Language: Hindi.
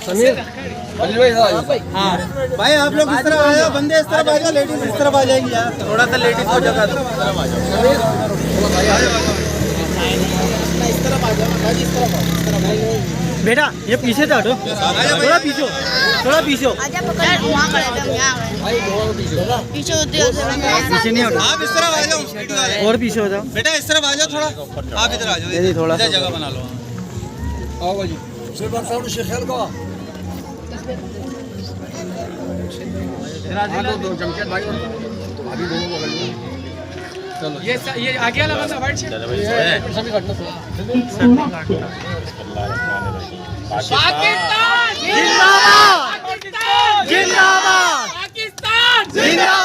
समीर हाँ भाई आप लोग इस तरफ आ जाओ, बंदे इस तरफ आ जाओ, लेडीज इस तरफ आ जाएगी यार, थोड़ा सा लेडीज को जगह दो। बेटा ये पीछे से हटो, थोड़ा पीछे, थोड़ा पीछे हो। पीछे नहीं हटो, आप इस तरफ आ जाओ, और पीछे हो जाओ बेटा इस तरफ आ जाओ थोड़ा, आप इधर आ जाओ, ये थोड़ा सा जगह बना लो। आओ भाई ये आगे वाला बंदा वाइट शर्ट पाकिस्तान जिंदाबाद, जिंदाबाद, पाकिस्तान जिंदाबाद।